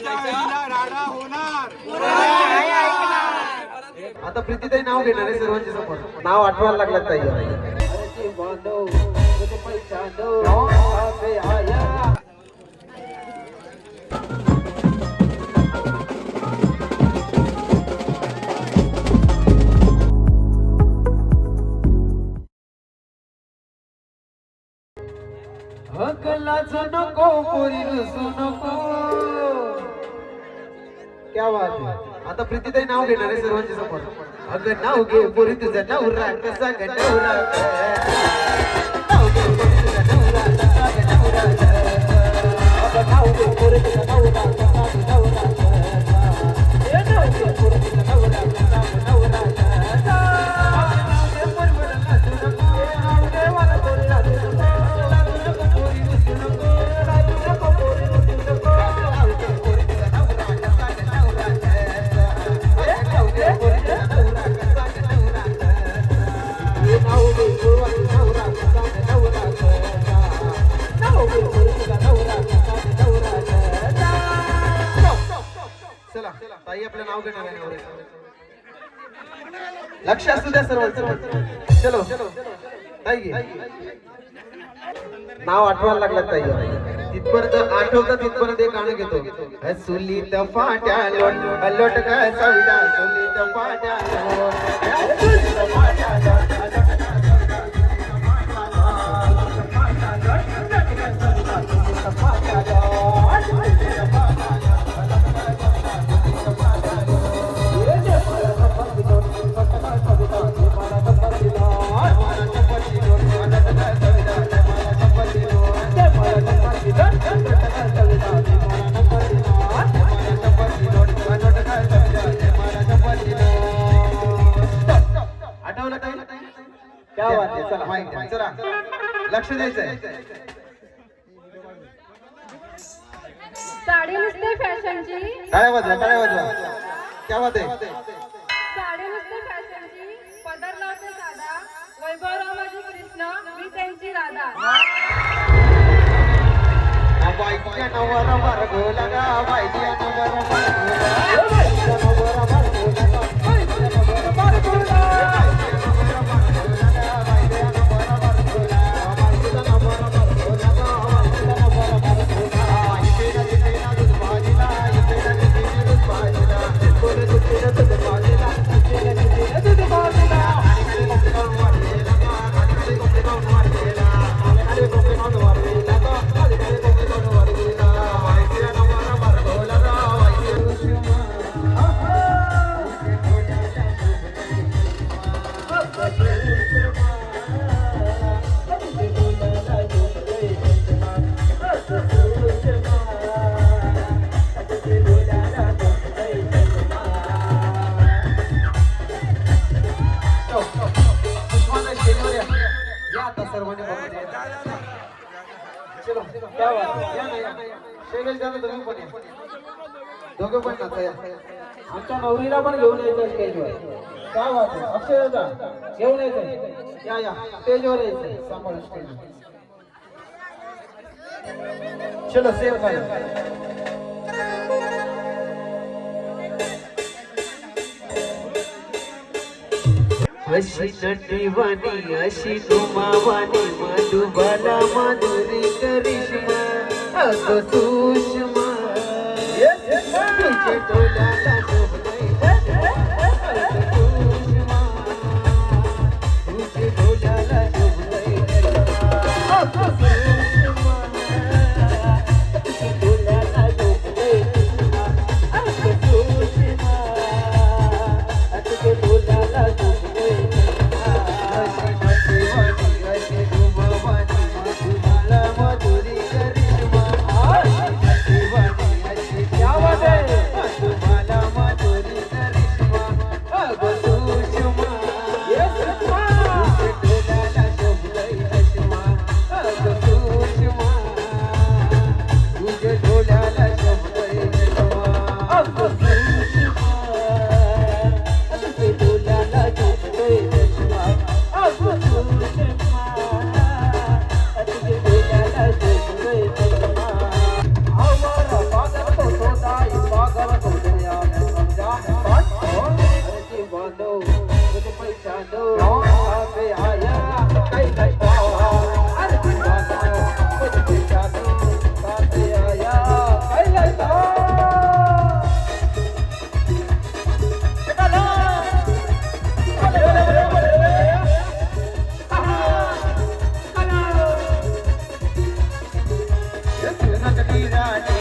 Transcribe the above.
राडा होणार. आता प्रीतीताई नाव घेणार आहे सर्वांच्या समोर. नाव आठवायला लागलं ताई. हकलाच नको पोरी रुसू नको. क्या बात आहे. आता प्रीतीताई नाव घेणार आहे सर्वांच्या समोर. अगं नाव घे पोरी तुझा नवरा कसा ग नवरा. नाव घे पोरी तुझा नवरा कसा ग नवरा. अगं नाव घे पोरी तुझा नवरा कसा ग नवरा. हे नाव घे पोरी तुझा नवरा कसा ग नवरा. नाव घे पोरी मला नाचू नको. नाव घे मला पोरी नाचू नको. नाचू नको पोरी रुसू नको. नाचू नको पोरी रुसू नको. नाव घे पोरी तुझा नवरा कसा ग नवरा. नाव घे पोरी तुझा नवरा कसा ग नवरा. नाव घे पोरी तुझा नवरा कसा ग नवरा. नाव घे पोरी तुझा नवरा कसा ग नवरा. चला ताई आपलं नाव घेणार आहे नवऱ्याचं. लक्ष असू द्या सर्वांचं. चलो ताई घे. नाव आठवायला लागलं ताई. तिथपर्यंत आठवतं तिथपर्यंत एक गाणं घेतो. सुलीत फाट्या लोट लोट का सविता. सुलीत फाट्या लोट सुलीत फाट्या लोट. आठवलं ताई. क्या बात आहे. चला माहिती आहे. चला लक्ष द्यायचंय. साडी नुसते फॅशनची. टाळ्या वाजवा टाळ्या वाजवा. क्या बात आहे. साडी नुसते फॅशनची. पदर लावते साधा. वैभवराव माझी कृष्ण मी त्यांची राधा. बाईच्या नवरा मार्गो लागा. बाईच्या नवरा मार्गो लागा. बाईच्या नवरा मार्गो लागा. बाईच्या नवरा मार्गो लागा. बाईच्या नवरा मार्गो लागा. बाईच्या नवरा मार्गो लागा. बाईच्या नवरा मार्गो लागा. बाईच्या नवरा मार्गो लागा. इथे ना दूध भाजीला. इथे ना दूध भाजीला. कोण दुखेला दूध भाजीला. इथे ना दूध भाजीला. आणि कोपरे गाऊन वाढलेला. आणि कोपरे गाऊन वाढलेला. आणि कोपरे गाऊन वाढलेला. दोघं पण आमच्या नवरीला पण घेऊन यायचं स्टेजवर. काय बात आहे. अक्षय घेऊन यायचं. या या स्टेजवर यायचं. समोर स्टेज. चलो सेव काय. अशी नटीवाणी अशी तुमावाणी मधुबाला माधुरी करिश्मा. अगं सुषमा तुझे डोळ्याला शोभते. सुषमा तुझे डोळ्याला शोभते. अगं सुषमा तुझे डोळ्याला शोभते. अगं सुषमा तुझे डोळ्याला शोभते. अशी नटीवाणी अशी तुमावाणी मधुबाला माधुरी करिश्मा. अशी नटीवाणी अशी क्या बात है. नकली झाली